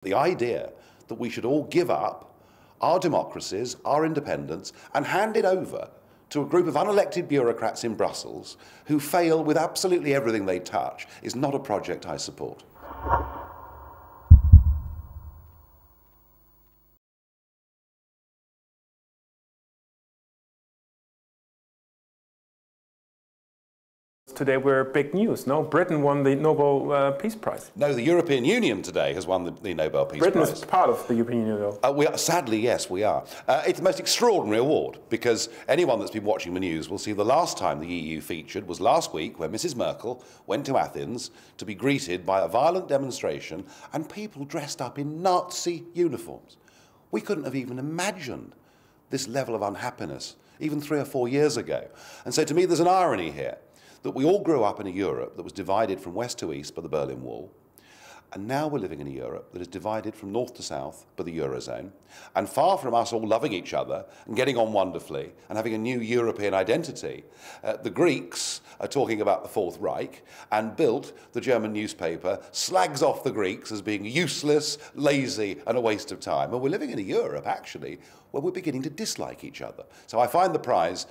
The idea that we should all give up our democracies, our independence, and hand it over to a group of unelected bureaucrats in Brussels who fail with absolutely everything they touch is not a project I support. Today we're big news, no? Britain won the Nobel Peace Prize. No, the European Union today has won the Nobel Peace Britain Prize. Britain is part of the European Union, though. Sadly, yes, we are. It's the most extraordinary award, because anyone that's been watching the news will see the last time the EU featured was last week, when Mrs. Merkel went to Athens to be greeted by a violent demonstration and people dressed up in Nazi uniforms. We couldn't have even imagined this level of unhappiness even 3 or 4 years ago. And so to me there's an irony here, that we all grew up in a Europe that was divided from west to east by the Berlin Wall, and now we're living in a Europe that is divided from north to south by the Eurozone, and far from us all loving each other and getting on wonderfully and having a new European identity, the Greeks are talking about the Fourth Reich, and Bild, the German newspaper, slags off the Greeks as being useless, lazy, and a waste of time. And we're living in a Europe, actually, where we're beginning to dislike each other. So I find the prize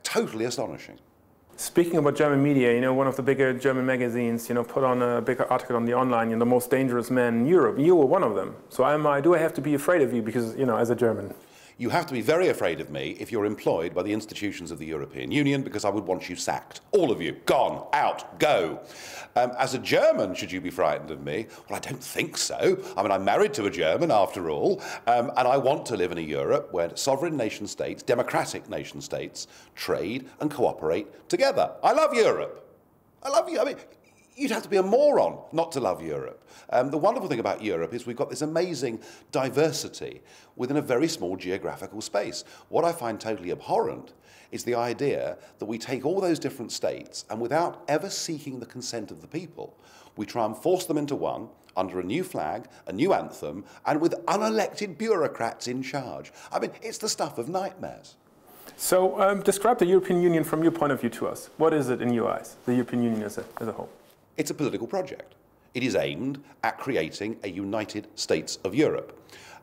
totally astonishing. Speaking about German media, one of the bigger German magazines, put on a bigger article on the online, the most dangerous men in Europe. You were one of them. So do I have to be afraid of you because, as a German? You have to be very afraid of me if you're employed by the institutions of the European Union, because I would want you sacked. All of you. Gone. Out. Go. As a German, should you be frightened of me? Well, I don't think so. I mean, I'm married to a German, after all, and I want to live in a Europe where sovereign nation-states, democratic nation-states, trade and cooperate together. I love Europe. I love you. I mean, you'd have to be a moron not to love Europe. The wonderful thing about Europe is we've got this amazing diversity within a very small geographical space. What I find totally abhorrent is the idea that we take all those different states and without ever seeking the consent of the people, we try and force them into one under a new flag, a new anthem, and with unelected bureaucrats in charge. I mean, it's the stuff of nightmares. So describe the European Union from your point of view to us. What is it in your eyes, the European Union as a whole? It's a political project. It is aimed at creating a United States of Europe.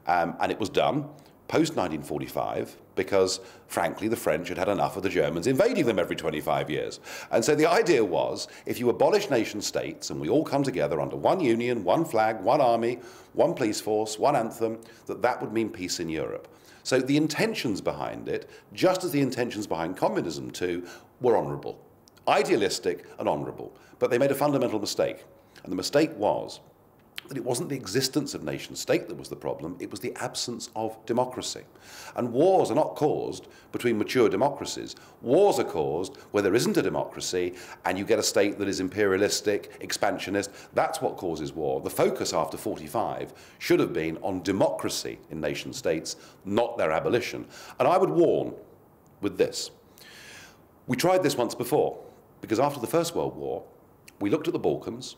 And it was done post-1945 because, frankly, the French had had enough of the Germans invading them every 25 years. And so the idea was, if you abolish nation-states and we all come together under one union, one flag, one army, one police force, one anthem, that would mean peace in Europe. So the intentions behind it, just as the intentions behind communism too, were honourable. Idealistic and honourable. But they made a fundamental mistake. And the mistake was that it wasn't the existence of nation-state that was the problem, it was the absence of democracy. And wars are not caused between mature democracies. Wars are caused where there isn't a democracy and you get a state that is imperialistic, expansionist. That's what causes war. The focus after 45 should have been on democracy in nation-states, not their abolition. And I would warn with this. We tried this once before, because after the First World War, we looked at the Balkans,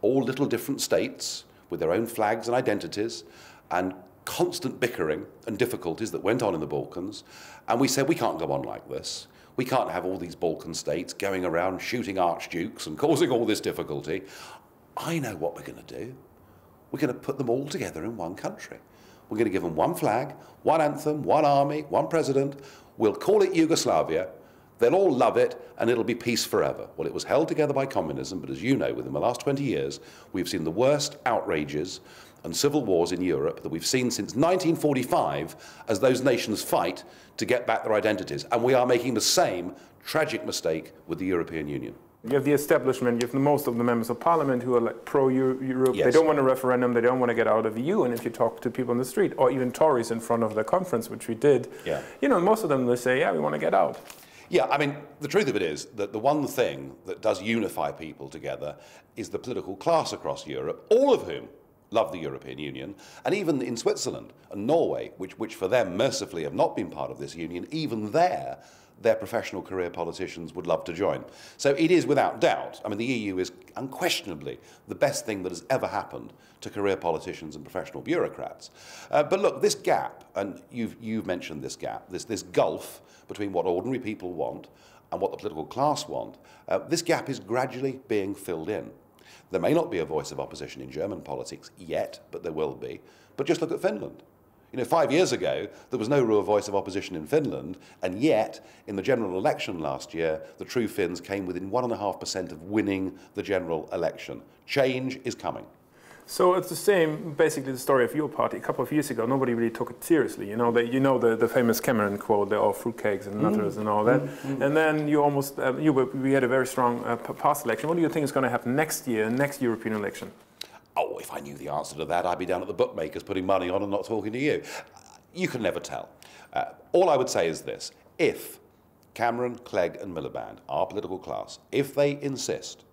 all little different states with their own flags and identities and constant bickering and difficulties that went on in the Balkans, and we said we can't go on like this. We can't have all these Balkan states going around shooting archdukes and causing all this difficulty. I know what we're going to do. We're going to put them all together in one country. We're going to give them one flag, one anthem, one army, one president. We'll call it Yugoslavia. They'll all love it, and it'll be peace forever. Well, it was held together by communism, but as you know, within the last 20 years, we've seen the worst outrages and civil wars in Europe that we've seen since 1945 as those nations fight to get back their identities. And we are making the same tragic mistake with the European Union. You have the establishment, you have most of the members of parliament who are like pro-Europe. Yes. They don't want a referendum, they don't want to get out of the EU. And if you talk to people on the street, or even Tories in front of the conference, which we did, most of them, they say, yeah, we want to get out. Yeah, I mean, the truth of it is that the one thing that does unify people together is the political class across Europe, all of whom love the European Union, and even in Switzerland and Norway, which for them mercifully have not been part of this union, even there, their professional career politicians would love to join. So it is without doubt, I mean, the EU is unquestionably the best thing that has ever happened to career politicians and professional bureaucrats. But look, this gap, and you've mentioned this gap, this gulf between what ordinary people want and what the political class want, this gap is gradually being filled in. There may not be a voice of opposition in German politics yet, but there will be. But just look at Finland. You know, 5 years ago, there was no real voice of opposition in Finland, and yet, in the general election last year, the True Finns came within 1.5% of winning the general election. Change is coming. So it's the same, basically, the story of your party. A couple of years ago, nobody really took it seriously. You know, the famous Cameron quote, they're all fruitcakes and nutters and all that. And then you almost, we had a very strong past election. What do you think is going to happen next year, next European election? Oh, if I knew the answer to that, I'd be down at the bookmakers putting money on and not talking to you. You can never tell. All I would say is this. If Cameron, Clegg and Miliband, our political class, if they insist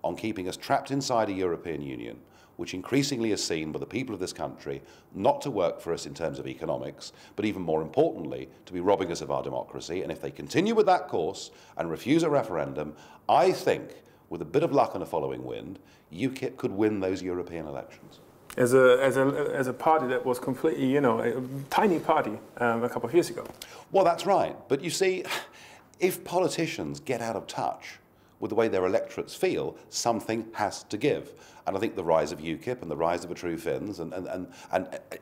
on keeping us trapped inside a European Union, which increasingly is seen by the people of this country not to work for us in terms of economics, but even more importantly, to be robbing us of our democracy. And if they continue with that course and refuse a referendum, I think, with a bit of luck and a following wind, UKIP could win those European elections. As a party that was completely, you know, a tiny party a couple of years ago. Well, that's right. But you see, if politicians get out of touch with the way their electorates feel, something has to give. And I think the rise of UKIP and the rise of the True Finns, and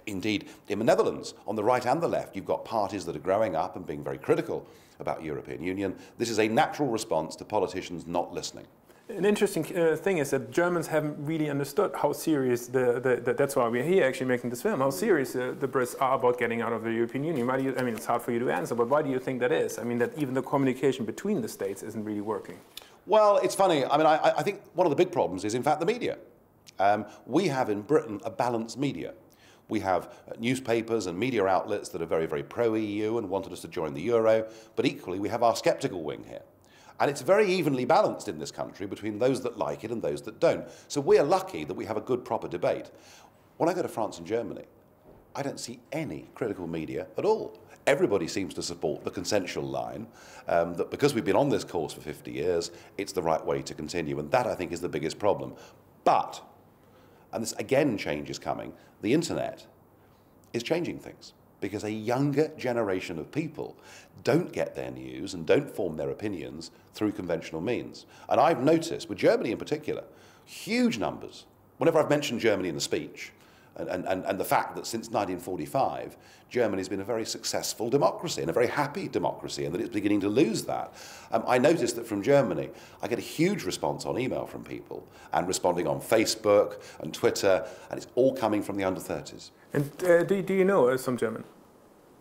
indeed in the Netherlands, on the right and the left, you've got parties that are growing up and being very critical about European Union. This is a natural response to politicians not listening. An interesting thing is that Germans haven't really understood how serious that's why we're here actually making this film, how serious the Brits are about getting out of the European Union. Why do you, I mean, it's hard for you to answer, but why do you think that is? I mean, that even the communication between the states isn't really working. Well, it's funny. I mean, I think one of the big problems is, in fact, the media. We have in Britain a balanced media. We have newspapers and media outlets that are very, very pro-EU and wanted us to join the euro, but equally we have our sceptical wing here. And it's very evenly balanced in this country between those that like it and those that don't. So we're lucky that we have a good, proper debate. When I go to France and Germany, I don't see any critical media at all. Everybody seems to support the consensual line, that because we've been on this course for 50 years, it's the right way to continue. And that, I think, is the biggest problem. But, and this again change is coming, the internet is changing things. Because a younger generation of people don't get their news and don't form their opinions through conventional means. And I've noticed, with Germany in particular, huge numbers. Whenever I've mentioned Germany in the speech, and the fact that since 1945, Germany's been a very successful democracy and a very happy democracy, and that it's beginning to lose that. I noticed that from Germany, I get a huge response on email from people, and responding on Facebook and Twitter, and it's all coming from the under-30s. And do you know some German?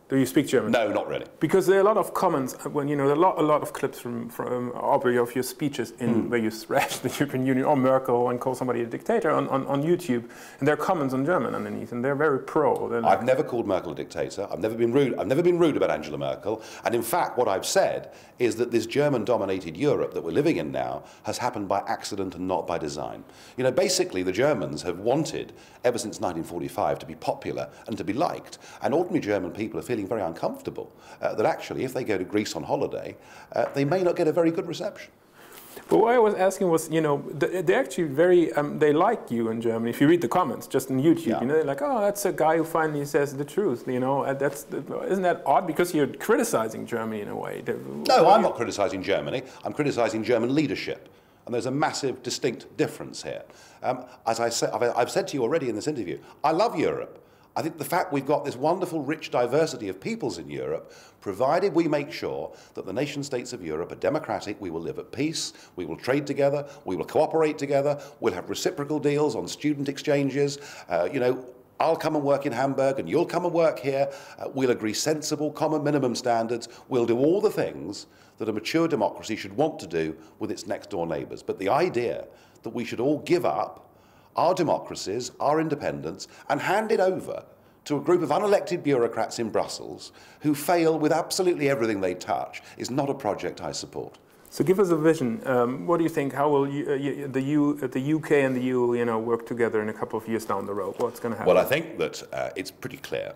Do you speak German? No, not really. Because there are a lot of comments when a lot of clips from Aubrey of your speeches in where you thrash the European Union or Merkel and call somebody a dictator on YouTube, and there are comments on German underneath, and they're very pro. I've never called Merkel a dictator. I've never been rude. I've never been rude about Angela Merkel. And in fact, what I've said is that this German-dominated Europe that we're living in now has happened by accident and not by design. You know, basically, the Germans have wanted ever since 1945 to be popular and to be liked, and ordinary German people are feeling very uncomfortable that actually if they go to Greece on holiday they may not get a very good reception. But what I was asking was, you know, they're actually very, they like you in Germany. If you read the comments just on YouTube, you know, they're like, oh, that's a guy who finally says the truth, you know, isn't that odd? Because you're criticizing Germany in a way. No, I'm not criticizing Germany. I'm criticizing German leadership. And there's a massive, distinct difference here. As I've said to you already in this interview, I love Europe. I think the fact we've got this wonderful, rich diversity of peoples in Europe, provided we make sure that the nation states of Europe are democratic, we will live at peace, we will trade together, we will cooperate together, we'll have reciprocal deals on student exchanges, you know, I'll come and work in Hamburg and you'll come and work here, we'll agree sensible common minimum standards, we'll do all the things that a mature democracy should want to do with its next door neighbours. But the idea that we should all give up our democracies, our independence, and hand it over to a group of unelected bureaucrats in Brussels who fail with absolutely everything they touch is not a project I support. So give us a vision. What do you think? How will the UK and the EU, you know, work together in a couple of years down the road? What's going to happen? Well, I think that it's pretty clear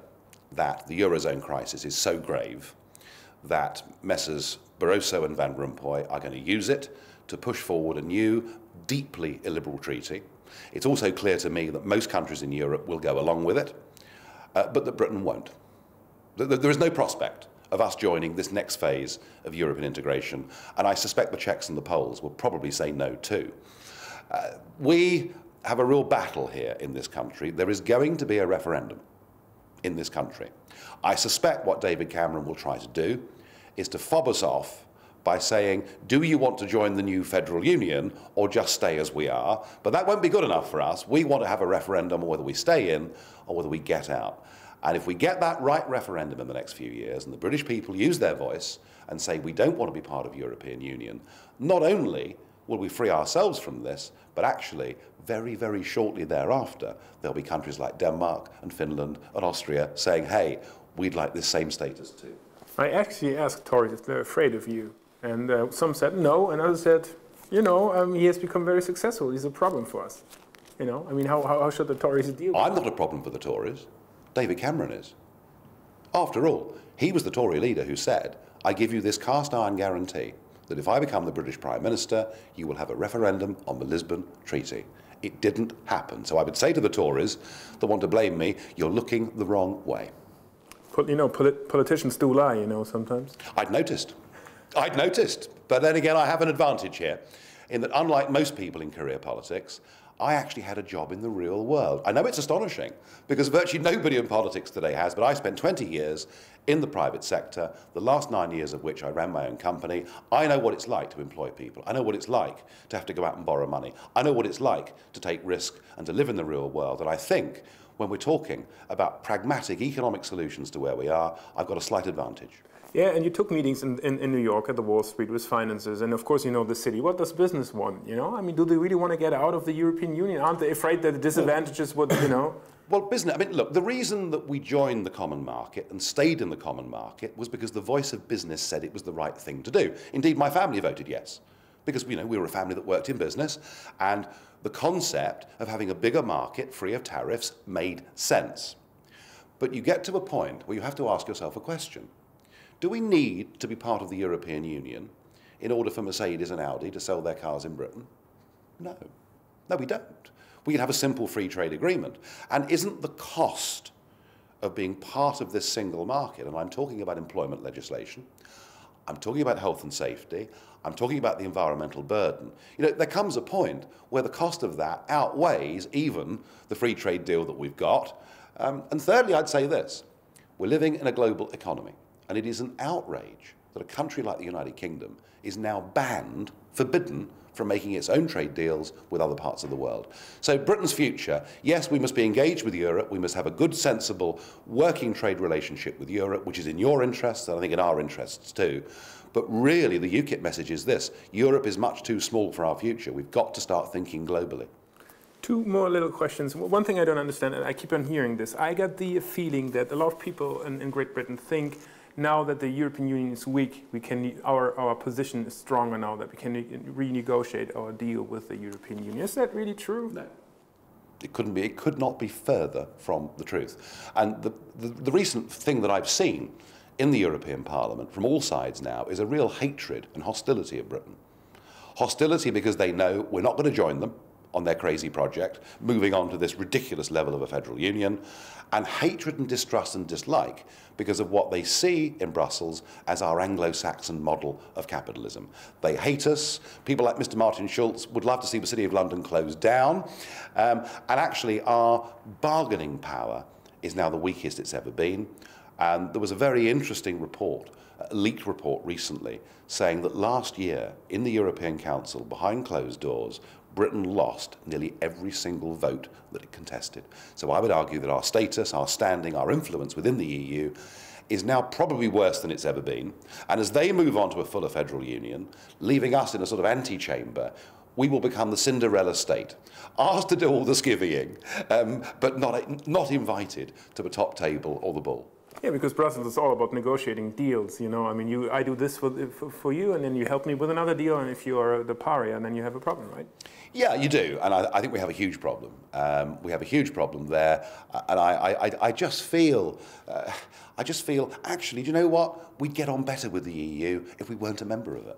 that the Eurozone crisis is so grave that Messrs. Barroso and Van Rompuy are going to use it to push forward a new, deeply illiberal treaty. It's also clear to me that most countries in Europe will go along with it, but that Britain won't. There is no prospect of us joining this next phase of European integration, and I suspect the Czechs and the Poles will probably say no too. We have a real battle here in this country. There is going to be a referendum in this country. I suspect what David Cameron will try to do is to fob us off by saying, do you want to join the new federal union or just stay as we are? But that won't be good enough for us. We want to have a referendum on whether we stay in or whether we get out. And if we get that right referendum in the next few years and the British people use their voice and say we don't want to be part of the European Union, not only will we free ourselves from this, but actually very, very shortly thereafter, there'll be countries like Denmark and Finland and Austria saying, hey, we'd like this same status too. I actually asked Tories if they're afraid of you. And some said no, and others said, you know, he has become very successful. He's a problem for us. You know, I mean, how should the Tories deal with I'm not a problem for the Tories. David Cameron is. After all, he was the Tory leader who said, I give you this cast iron guarantee that if I become the British Prime Minister, you will have a referendum on the Lisbon Treaty. It didn't happen. So I would say to the Tories that want to blame me, you're looking the wrong way. You know, politicians do lie, you know, sometimes. I'd noticed. But then again, I have an advantage here in that unlike most people in career politics, I actually had a job in the real world. I know it's astonishing because virtually nobody in politics today has, but I spent 20 years in the private sector, the last 9 years of which I ran my own company. I know what it's like to employ people. I know what it's like to have to go out and borrow money. I know what it's like to take risk and to live in the real world. And I think when we're talking about pragmatic economic solutions to where we are, I've got a slight advantage. Yeah, and you took meetings in New York at the Wall Street with finances, and of course you know the city. What does business want, you know? I mean, do they really want to get out of the European Union? Aren't they afraid that the disadvantages would, you know? Well, business, I mean, look, the reason that we joined the common market and stayed in the common market was because the voice of business said it was the right thing to do. Indeed, my family voted yes, because, you know, we were a family that worked in business, and the concept of having a bigger market free of tariffs made sense. But you get to a point where you have to ask yourself a question. Do we need to be part of the European Union in order for Mercedes and Audi to sell their cars in Britain? No. No, we don't. We can have a simple free trade agreement. And isn't the cost of being part of this single market, and I'm talking about employment legislation, I'm talking about health and safety, I'm talking about the environmental burden. You know, there comes a point where the cost of that outweighs even the free trade deal that we've got. And thirdly, I'd say this. We're living in a global economy. And it is an outrage that a country like the United Kingdom is now banned, forbidden from making its own trade deals with other parts of the world. So Britain's future, yes, we must be engaged with Europe. We must have a good, sensible, working trade relationship with Europe, which is in your interests, and I think in our interests too. But really, the UKIP message is this. Europe is much too small for our future. We've got to start thinking globally. Two more little questions. One thing I don't understand, and I keep on hearing this, I get the feeling that a lot of people in Great Britain think now that the European Union is weak, our position is stronger now, that we can renegotiate our deal with the European Union. Is that really true? No. It couldn't be. It could not be further from the truth. And the recent thing that I've seen in the European Parliament from all sides now is a real hatred and hostility of Britain. Hostility because they know we're not going to join them on their crazy project, moving on to this ridiculous level of a federal union, and hatred and distrust and dislike because of what they see in Brussels as our Anglo-Saxon model of capitalism. They hate us. People like Mr. Martin Schulz would love to see the City of London closed down, and actually our bargaining power is now the weakest it's ever been. And there was a very interesting report, a leaked report recently, saying that last year in the European Council, behind closed doors, Britain lost nearly every single vote that it contested. So I would argue that our status, our standing, our influence within the EU is now probably worse than it's ever been. And as they move on to a fuller federal union, leaving us in a sort of antechamber, we will become the Cinderella state, asked to do all the skivvying, but not invited to the top table or the ball. Yeah, because Brussels is all about negotiating deals, you know. I mean, I do this for you, and then you help me with another deal, and if you are the pariah, then you have a problem, right? Yeah, you do, and I think we have a huge problem. We have a huge problem there, and I just feel, actually, do you know what? We'd get on better with the EU if we weren't a member of it.